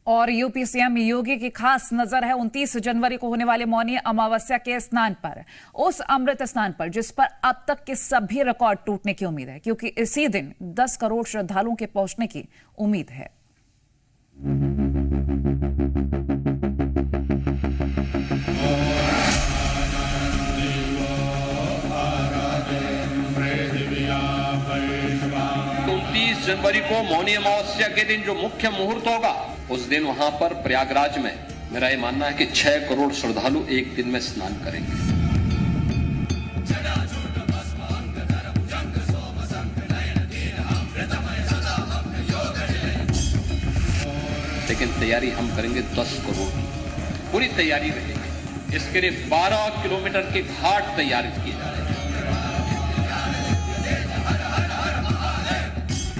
और UP CM योगी की खास नजर है 29 जनवरी को होने वाले मौनी अमावस्या के स्नान पर, उस अमृत स्नान पर जिस पर अब तक के सभी रिकॉर्ड टूटने की उम्मीद है, क्योंकि इसी दिन 10 करोड़ श्रद्धालुओं के पहुंचने की उम्मीद है। जनवरी को मौनी अमावस्या के दिन जो मुख्य मुहूर्त होगा, उस दिन वहां पर प्रयागराज में मेरा ये मानना है कि 6 करोड़ श्रद्धालु एक दिन में स्नान करेंगे। लेकिन तैयारी हम करेंगे 10 करोड़, पूरी तैयारी रहेगी। इसके लिए 12 किलोमीटर के घाट तैयार किए जा रहे हैं।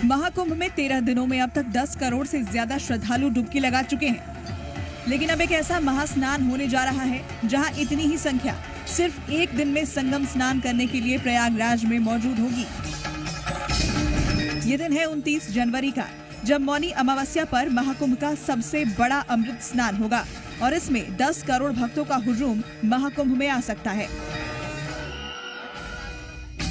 महाकुंभ में 13 दिनों में अब तक 10 करोड़ से ज्यादा श्रद्धालु डुबकी लगा चुके हैं। लेकिन अब एक ऐसा महास्नान होने जा रहा है जहां इतनी ही संख्या सिर्फ एक दिन में संगम स्नान करने के लिए प्रयागराज में मौजूद होगी। ये दिन है 29 जनवरी का, जब मौनी अमावस्या पर महाकुंभ का सबसे बड़ा अमृत स्नान होगा और इसमें 10 करोड़ भक्तों का हुजूम महाकुंभ में आ सकता है।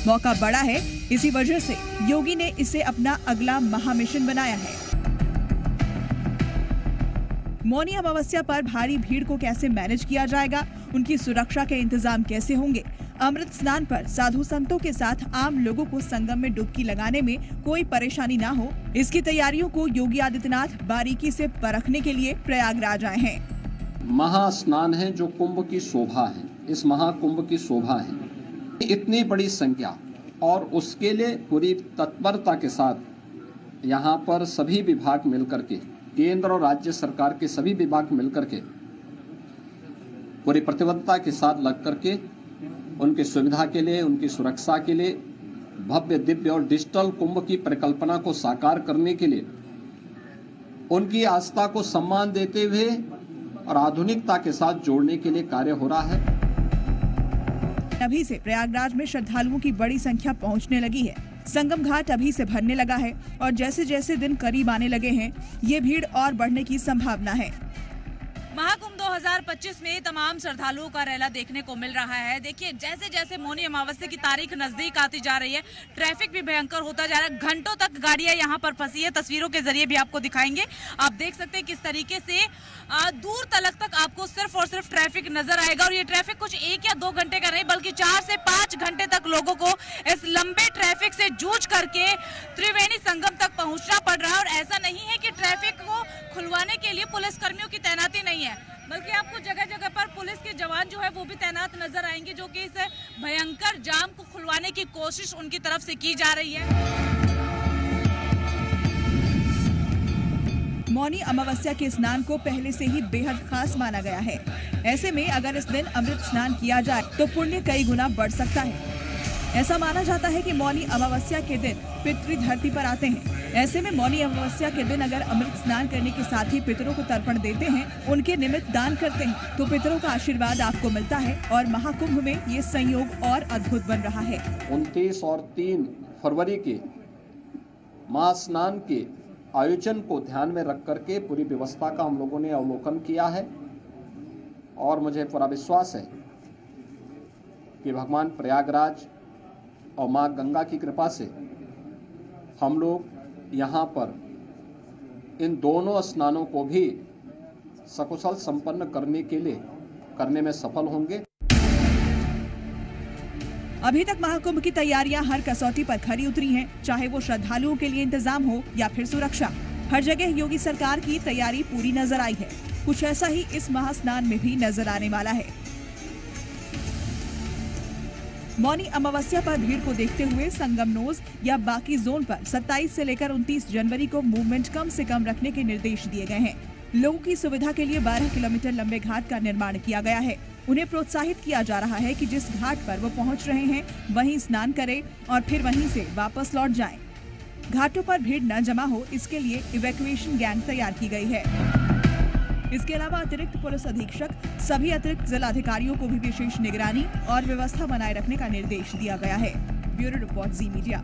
मौका बड़ा है, इसी वजह से योगी ने इसे अपना अगला महामिशन बनाया है। मौनी अमावस्या पर भारी भीड़ को कैसे मैनेज किया जाएगा, उनकी सुरक्षा के इंतजाम कैसे होंगे, अमृत स्नान पर साधु संतों के साथ आम लोगों को संगम में डुबकी लगाने में कोई परेशानी ना हो, इसकी तैयारियों को योगी आदित्यनाथ बारीकी से परखने के लिए प्रयागराज आए हैं। महास्नान है जो कुंभ की शोभा है, इस महाकुंभ की शोभा है। इतनी बड़ी संख्या और उसके लिए पूरी तत्परता के साथ यहाँ पर सभी विभाग मिलकर के, केंद्र और राज्य सरकार के सभी विभाग मिलकर के पूरी प्रतिबद्धता के साथ लग करके उनकी सुविधा के लिए, उनकी सुरक्षा के लिए, भव्य दिव्य और डिजिटल कुंभ की परिकल्पना को साकार करने के लिए, उनकी आस्था को सम्मान देते हुए और आधुनिकता के साथ जोड़ने के लिए कार्य हो रहा है। अभी से प्रयागराज में श्रद्धालुओं की बड़ी संख्या पहुंचने लगी है। संगम घाट अभी से भरने लगा है और जैसे जैसे दिन करीब आने लगे हैं, ये भीड़ और बढ़ने की संभावना है। महाकुंभ 2025 में तमाम श्रद्धालुओं का रैला देखने को मिल रहा है। देखिए, जैसे जैसे मौनी अमावस्या की तारीख नजदीक आती जा रही है, ट्रैफिक भी भयंकर होता जा रहा है। घंटों तक गाड़ियां यहां पर फंसी है, तस्वीरों के जरिए भी आपको दिखाएंगे। आप देख सकते हैं किस तरीके से दूर तक आपको सिर्फ और सिर्फ ट्रैफिक नजर आएगा। और ये ट्रैफिक कुछ 1 या 2 घंटे का नहीं, बल्कि 4 से 5 घंटे तक लोगों को इस लंबे ट्रैफिक से जूझ करके त्रिवेणी संगम तक पहुंचना पड़ रहा है। और ऐसा नहीं है कि ट्रैफिक को खुलवाने के लिए पुलिस कर्मियों की तैनाती नहीं है, बल्कि आपको जगह जगह पर पुलिस के जवान जो है वो भी तैनात नजर आएंगे, जो कि इस भयंकर जाम को खुलवाने की कोशिश उनकी तरफ से की जा रही है। मौनी अमावस्या के स्नान को पहले से ही बेहद खास माना गया है। ऐसे में अगर इस दिन अमृत स्नान किया जाए तो पुण्य कई गुना बढ़ सकता है। ऐसा माना जाता है कि मौनी अमावस्या के दिन पितृ धरती पर आते हैं। ऐसे में मौनी अमावस्या के दिन अगर अमृत स्नान करने के साथ ही पितरों को तर्पण देते हैं, उनके निमित्त दान करते हैं, तो पितरों का आशीर्वाद आपको मिलता है और महाकुंभ में ये संयोग और अद्भुत बन रहा है। 29 और 3 फरवरी के महास्नान के आयोजन को ध्यान में रख करके पूरी व्यवस्था का हम लोगों ने अवलोकन किया है और मुझे पूरा विश्वास है कि भगवान प्रयागराज और माँ गंगा की कृपा से हम लोग यहाँ पर इन दोनों स्नानों को भी सकुशल संपन्न करने में सफल होंगे। अभी तक महाकुंभ की तैयारियां हर कसौटी पर खरी उतरी हैं, चाहे वो श्रद्धालुओं के लिए इंतजाम हो या फिर सुरक्षा। हर जगह योगी सरकार की तैयारी पूरी नजर आई है। कुछ ऐसा ही इस महास्नान में भी नजर आने वाला है। मौनी अमावस्या पर भीड़ को देखते हुए संगम नोज या बाकी जोन पर 27 से लेकर 29 जनवरी को मूवमेंट कम से कम रखने के निर्देश दिए गए हैं। लोगों की सुविधा के लिए 12 किलोमीटर लंबे घाट का निर्माण किया गया है। उन्हें प्रोत्साहित किया जा रहा है कि जिस घाट पर वो पहुंच रहे हैं वहीं स्नान करें और फिर वहीं से वापस लौट जाएं। घाटों पर भीड़ न जमा हो, इसके लिए इवैक्यूएशन गैंग तैयार की गई है। इसके अलावा अतिरिक्त पुलिस अधीक्षक सभी अतिरिक्त जिलाधिकारियों को भी विशेष निगरानी और व्यवस्था बनाए रखने का निर्देश दिया गया है। ब्यूरो रिपोर्ट, जी मीडिया।